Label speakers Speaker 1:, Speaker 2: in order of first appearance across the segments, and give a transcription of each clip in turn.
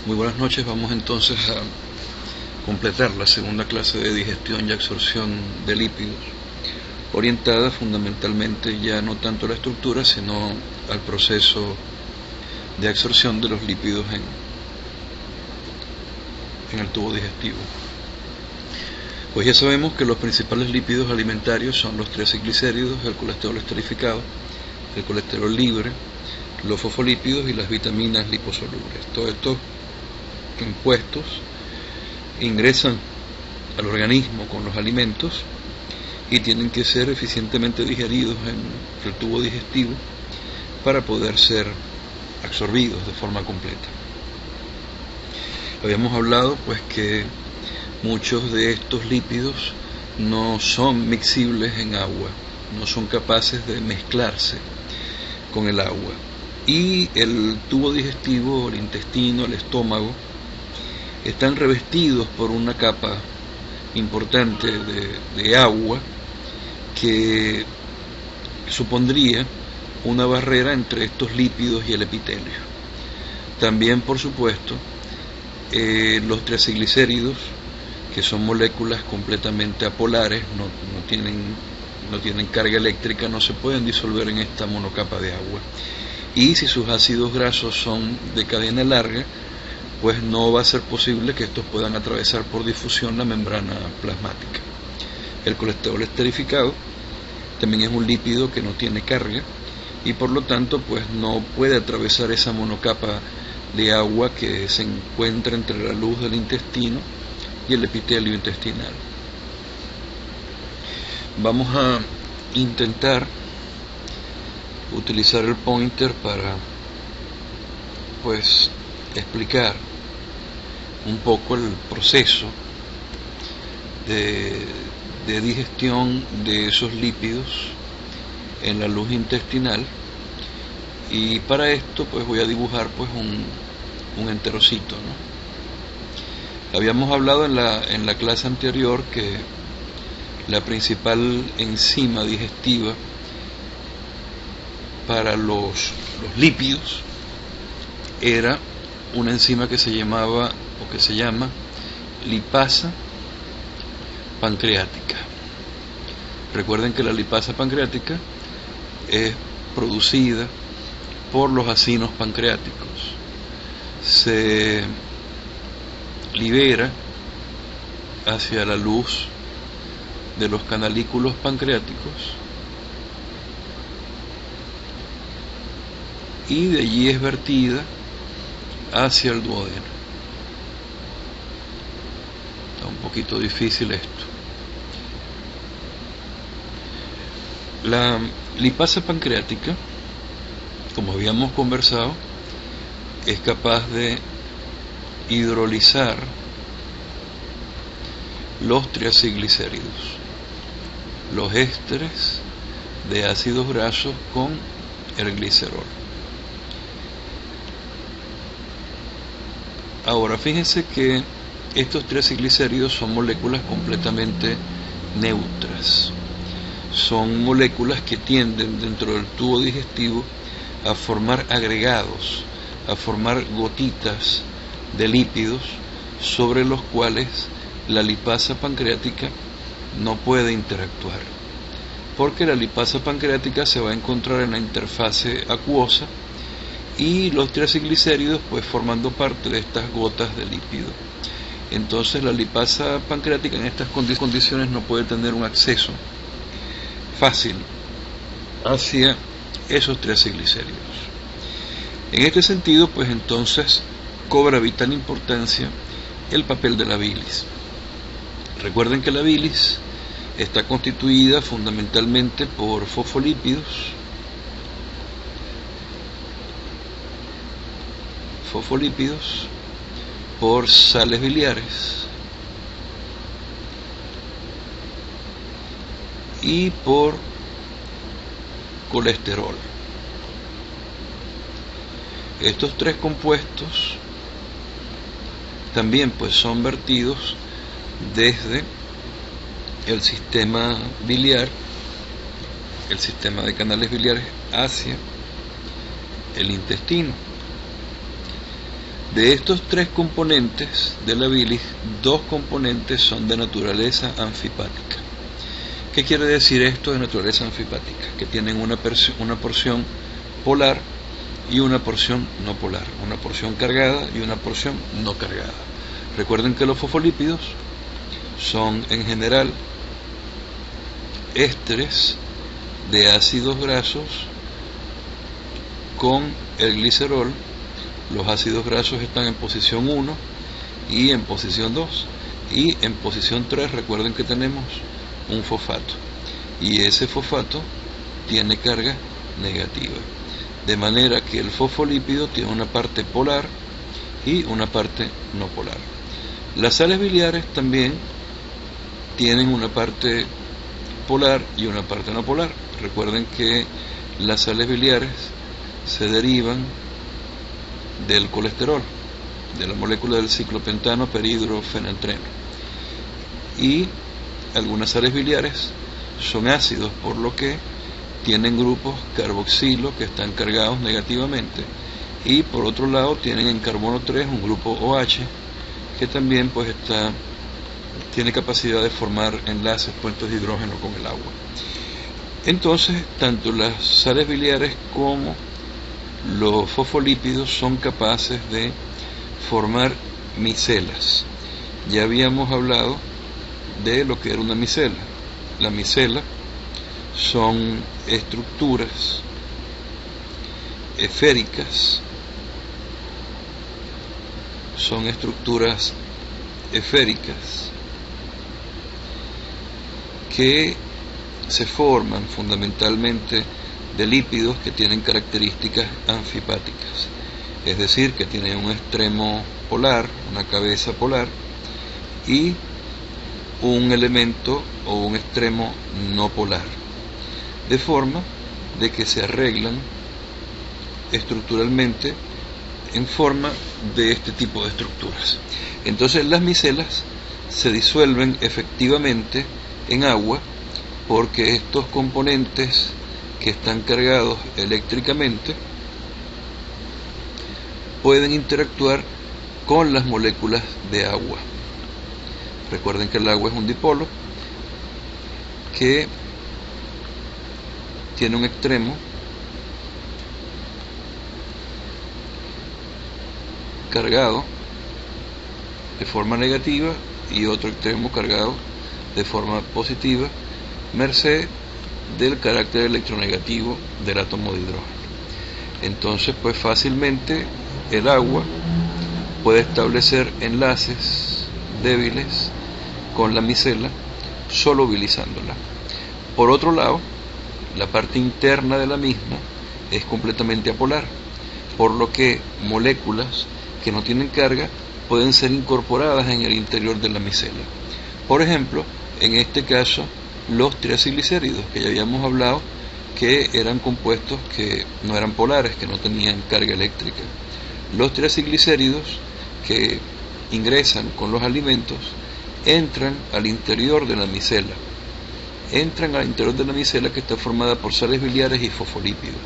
Speaker 1: Muy buenas noches, vamos entonces a completar la segunda clase de digestión y absorción de lípidos, orientada fundamentalmente ya no tanto a la estructura, sino al proceso de absorción de los lípidos en el tubo digestivo. Pues ya sabemos que los principales lípidos alimentarios son los triacilglicéridos, el colesterol esterificado, el colesterol libre, los fosfolípidos y las vitaminas liposolubles. Todos estos compuestos ingresan al organismo con los alimentos y tienen que ser eficientemente digeridos en el tubo digestivo para poder ser absorbidos de forma completa. Habíamos hablado pues que muchos de estos lípidos no son miscibles en agua, no son capaces de mezclarse con el agua, y el tubo digestivo, el intestino, el estómago están revestidos por una capa importante de agua que supondría una barrera entre estos lípidos y el epitelio. También, por supuesto, los triacilglicéridos, que son moléculas completamente apolares, no tienen carga eléctrica, no se pueden disolver en esta monocapa de agua. Y si sus ácidos grasos son de cadena larga, pues no va a ser posible que estos puedan atravesar por difusión la membrana plasmática. El colesterol esterificado también es un lípido que no tiene carga y por lo tanto pues no puede atravesar esa monocapa de agua que se encuentra entre la luz del intestino y el epitelio intestinal. Vamos a intentar utilizar el pointer para pues explicar un poco el proceso de digestión de esos lípidos en la luz intestinal, y para esto pues voy a dibujar pues un enterocito, ¿no? Habíamos hablado en la clase anterior que la principal enzima digestiva para los lípidos era una enzima que se llama lipasa pancreática. Recuerden que la lipasa pancreática es producida por los acinos pancreáticos. Se libera hacia la luz de los canalículos pancreáticos y de allí es vertida hacia el duodeno. Está un poquito difícil esto. La lipasa pancreática, como habíamos conversado, es capaz de hidrolizar los triacilglicéridos, los ésteres de ácidos grasos con el glicerol. Ahora fíjense que estos triacilglicéridos son moléculas completamente neutras. Son moléculas que tienden dentro del tubo digestivo a formar agregados, a formar gotitas de lípidos sobre los cuales la lipasa pancreática no puede interactuar, porque la lipasa pancreática se va a encontrar en la interfase acuosa y los triacilglicéridos pues formando parte de estas gotas de lípido. Entonces la lipasa pancreática en estas condiciones no puede tener un acceso fácil hacia esos triacilglicéridos. En este sentido pues entonces cobra vital importancia el papel de la bilis. Recuerden que la bilis está constituida fundamentalmente por fosfolípidos, por sales biliares y por colesterol. Estos tres compuestos también pues son vertidos desde el sistema biliar, el sistema de canales biliares hacia el intestino. De estos 3 componentes de la bilis, 2 componentes son de naturaleza anfipática. ¿Qué quiere decir esto de naturaleza anfipática? Que tienen una porción polar y una porción no polar, una porción cargada y una porción no cargada. Recuerden que los fosfolípidos son en general ésteres de ácidos grasos con el glicerol. Los ácidos grasos están en posición 1 y en posición 2, y en posición 3 recuerden que tenemos un fosfato, y ese fosfato tiene carga negativa, de manera que el fosfolípido tiene una parte polar y una parte no polar. Las sales biliares también tienen una parte polar y una parte no polar. Recuerden que las sales biliares se derivan del colesterol, de la molécula del ciclopentano perhidrofenantreno, y algunas sales biliares son ácidos, por lo que tienen grupos carboxilo que están cargados negativamente, y por otro lado tienen en carbono 3 un grupo OH que también pues tiene capacidad de formar enlaces, puentes de hidrógeno con el agua. Entonces, tanto las sales biliares como los fosfolípidos son capaces de formar micelas. Ya habíamos hablado de lo que era una micela. La micela son estructuras esféricas, que se forman fundamentalmente de lípidos que tienen características anfipáticas, es decir, que tienen un extremo polar, una cabeza polar, y un elemento o un extremo no polar, de forma de que se arreglan estructuralmente en forma de este tipo de estructuras. Entonces las micelas se disuelven efectivamente en agua, porque estos componentes que están cargados eléctricamente pueden interactuar con las moléculas de agua. Recuerden que el agua es un dipolo que tiene un extremo cargado de forma negativa y otro extremo cargado de forma positiva, merced del carácter electronegativo del átomo de hidrógeno. Entonces, pues fácilmente el agua puede establecer enlaces débiles con la micela, solubilizándola. Por otro lado, la parte interna de la misma es completamente apolar, por lo que moléculas que no tienen carga pueden ser incorporadas en el interior de la micela. Por ejemplo, en este caso, los triacilglicéridos, que ya habíamos hablado que eran compuestos que no eran polares, que no tenían carga eléctrica. Los triacilglicéridos que ingresan con los alimentos entran al interior de la micela, que está formada por sales biliares y fosfolípidos.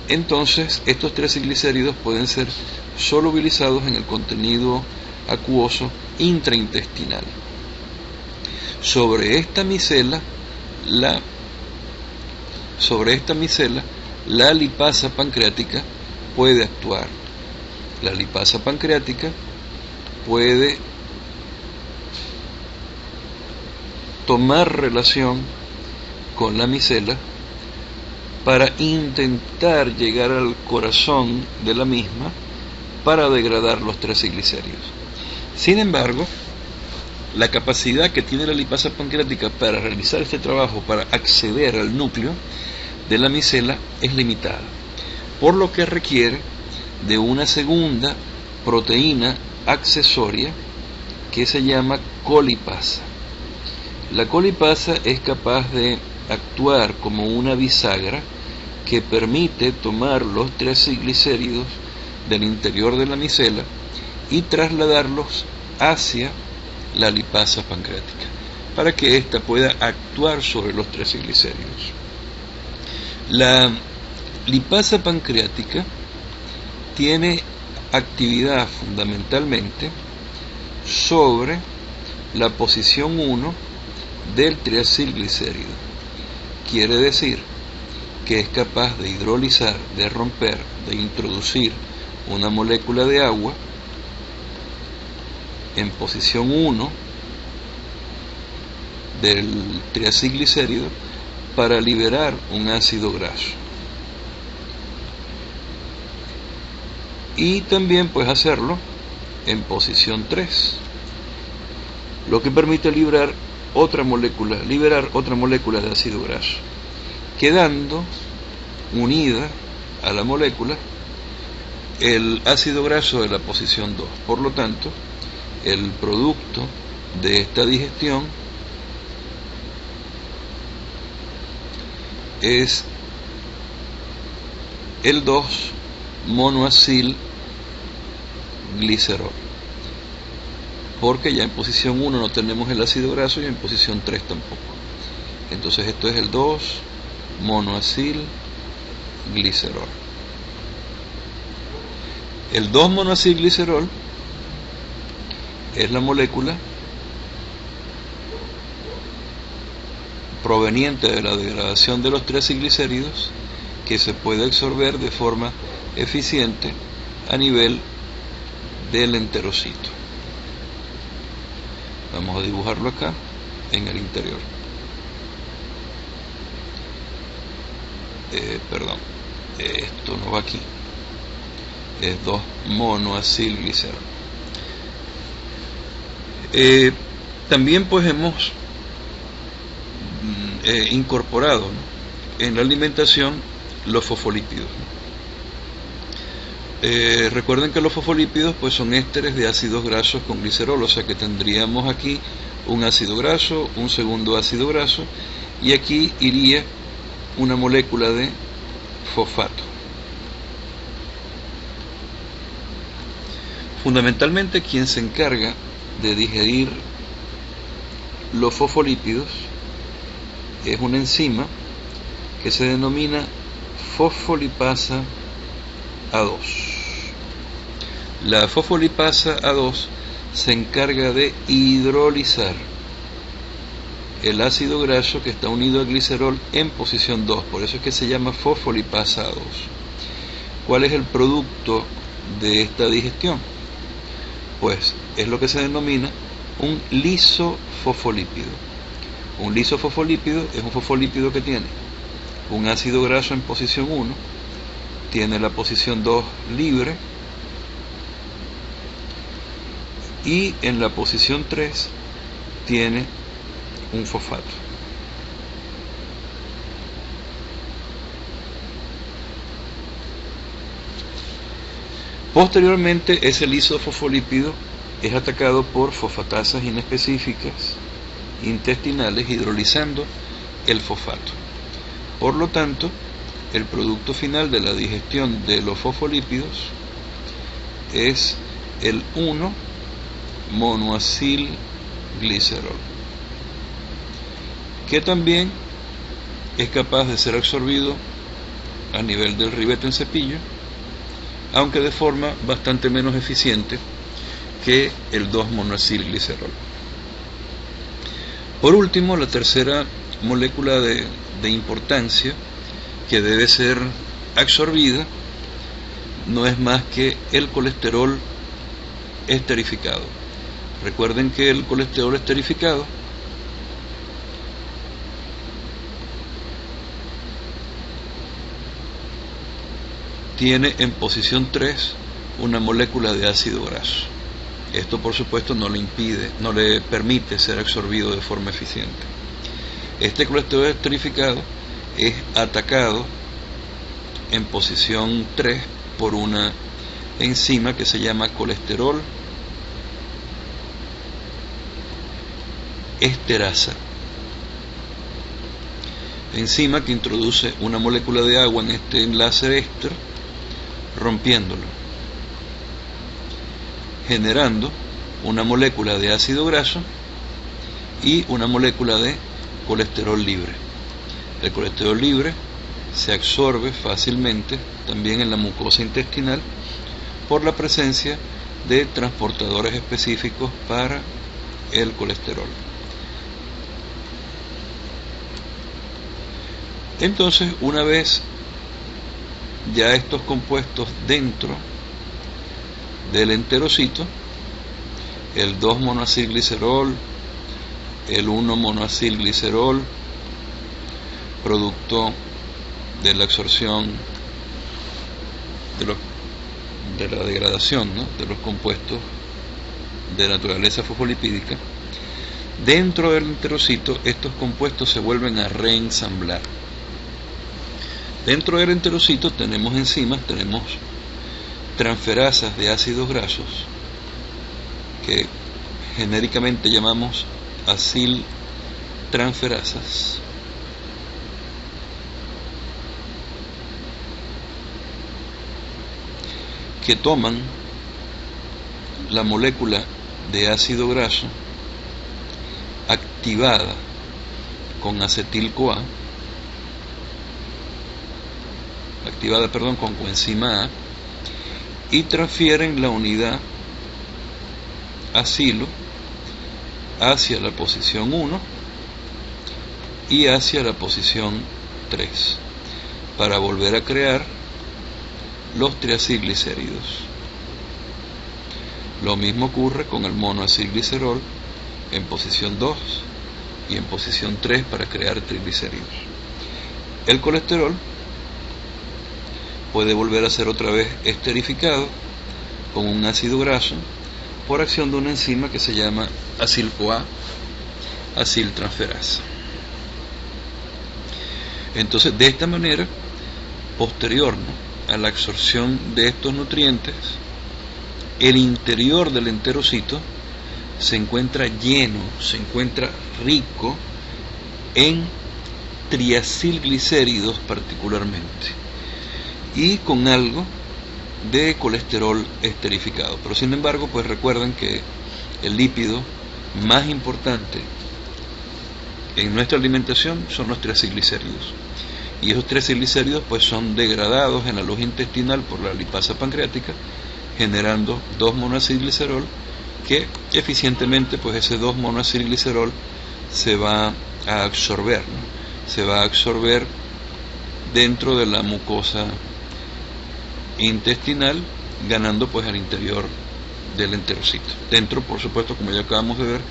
Speaker 1: Entonces, estos triacilglicéridos pueden ser solubilizados en el contenido acuoso intraintestinal. Sobre esta micela, la lipasa pancreática puede actuar. La lipasa pancreática puede tomar relación con la micela para intentar llegar al corazón de la misma para degradar los triacilglicéridos. Sin embargo, la capacidad que tiene la lipasa pancreática para realizar este trabajo, para acceder al núcleo de la micela, es limitada, por lo que requiere de una segunda proteína accesoria que se llama colipasa. La colipasa es capaz de actuar como una bisagra que permite tomar los triacilglicéridos del interior de la micela y trasladarlos hacia la lipasa pancreática para que ésta pueda actuar sobre los triacilglicéridos. La lipasa pancreática tiene actividad fundamentalmente sobre la posición 1 del triacilglicérido. Quiere decir que es capaz de hidrolizar, de romper, de introducir una molécula de agua en posición 1 del triacilglicérido para liberar un ácido graso. Y también puedes hacerlo en posición 3, lo que permite liberar otra molécula de ácido graso, quedando unida a la molécula el ácido graso de la posición 2. Por lo tanto, el producto de esta digestión es el 2-monoacilglicerol, porque ya en posición 1 no tenemos el ácido graso y en posición 3 tampoco. Entonces esto es el 2-monoacilglicerol. El 2-monoacilglicerol es la molécula proveniente de la degradación de los triacilglicéridos que se puede absorber de forma eficiente a nivel del enterocito. Vamos a dibujarlo acá en el interior. Esto no va aquí. Es 2-monoacilglicerol. También pues hemos incorporado, ¿no?, en la alimentación los fosfolípidos. Recuerden que los fosfolípidos pues son ésteres de ácidos grasos con glicerol, o sea que tendríamos aquí un ácido graso, un segundo ácido graso, y aquí iría una molécula de fosfato. Fundamentalmente quien se encarga de digerir los fosfolípidos es una enzima que se denomina fosfolipasa A2. La fosfolipasa A2 se encarga de hidrolizar el ácido graso que está unido al glicerol en posición 2, por eso es que se llama fosfolipasa A2. ¿Cuál es el producto de esta digestión? Pues es lo que se denomina un lisofosfolípido. Un lisofosfolípido es un fosfolípido que tiene un ácido graso en posición 1, tiene la posición 2 libre, y en la posición 3 tiene un fosfato. Posteriormente, ese lisofosfolípido es atacado por fosfatasas inespecíficas intestinales hidrolizando el fosfato. Por lo tanto, el producto final de la digestión de los fosfolípidos es el 1-monoacilglicerol, que también es capaz de ser absorbido a nivel del ribete en cepillo, aunque de forma bastante menos eficiente que el 2-monoacilglicerol. Por último, la tercera molécula de importancia que debe ser absorbida no es más que el colesterol esterificado. Recuerden que el colesterol esterificado tiene en posición 3 una molécula de ácido graso. Esto por supuesto no le permite ser absorbido de forma eficiente. Este colesterol esterificado es atacado en posición 3 por una enzima que se llama colesterol esterasa, enzima que introduce una molécula de agua en este enlace éster, rompiéndolo, generando una molécula de ácido graso y una molécula de colesterol libre. El colesterol libre se absorbe fácilmente también en la mucosa intestinal por la presencia de transportadores específicos para el colesterol. Entonces, una vez ya estos compuestos dentro del enterocito, el 2-monoacilglicerol, el 1-monoacilglicerol, producto de la absorción de la degradación, ¿no?, de los compuestos de naturaleza fosfolipídica, dentro del enterocito estos compuestos se vuelven a reensamblar. Dentro del enterocito tenemos enzimas, tenemos transferasas de ácidos grasos que genéricamente llamamos aciltransferasas, que toman la molécula de ácido graso activada con acetil-CoA, con coenzima A, y transfieren la unidad acilo hacia la posición 1 y hacia la posición 3 para volver a crear los triacilglicéridos. Lo mismo ocurre con el monoacilglicerol en posición 2 y en posición 3 para crear triglicéridos. El colesterol puede volver a ser otra vez esterificado con un ácido graso por acción de una enzima que se llama acil-CoA, aciltransferasa. Entonces, de esta manera, posterior, ¿no?, a la absorción de estos nutrientes, el interior del enterocito se encuentra lleno, se encuentra rico en triacilglicéridos particularmente, y con algo de colesterol esterificado. Pero sin embargo, pues recuerden que el lípido más importante en nuestra alimentación son los triacilglicéridos, y esos triacilglicéridos pues son degradados en la luz intestinal por la lipasa pancreática, generando 2-monoacilglicerol, que eficientemente pues ese 2-monoacilglicerol se va a absorber, ¿no?, se va a absorber dentro de la mucosa intestinal, ganando pues al interior del enterocito. Dentro, por supuesto, como ya acabamos de ver,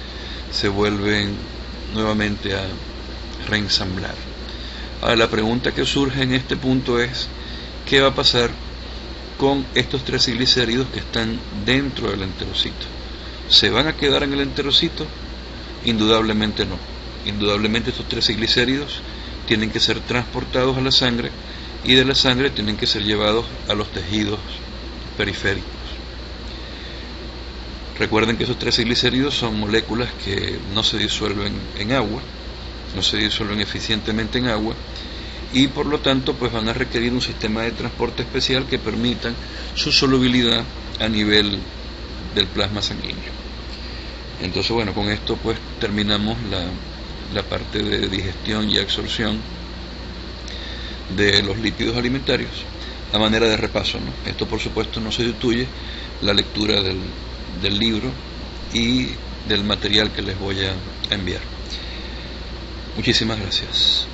Speaker 1: se vuelven nuevamente a reensamblar. Ahora, la pregunta que surge en este punto es: ¿qué va a pasar con estos triacilglicéridos que están dentro del enterocito? ¿Se van a quedar en el enterocito? Indudablemente no. Indudablemente estos triacilglicéridos tienen que ser transportados a la sangre, y de la sangre tienen que ser llevados a los tejidos periféricos. Recuerden que esos triacilglicéridos son moléculas que no se disuelven en agua, no se disuelven eficientemente en agua, y por lo tanto pues van a requerir un sistema de transporte especial que permitan su solubilidad a nivel del plasma sanguíneo. Entonces, bueno, con esto pues terminamos la parte de digestión y absorción de los lípidos alimentarios a manera de repaso, ¿no? Esto por supuesto no sustituye la lectura del libro y del material que les voy a enviar. Muchísimas gracias.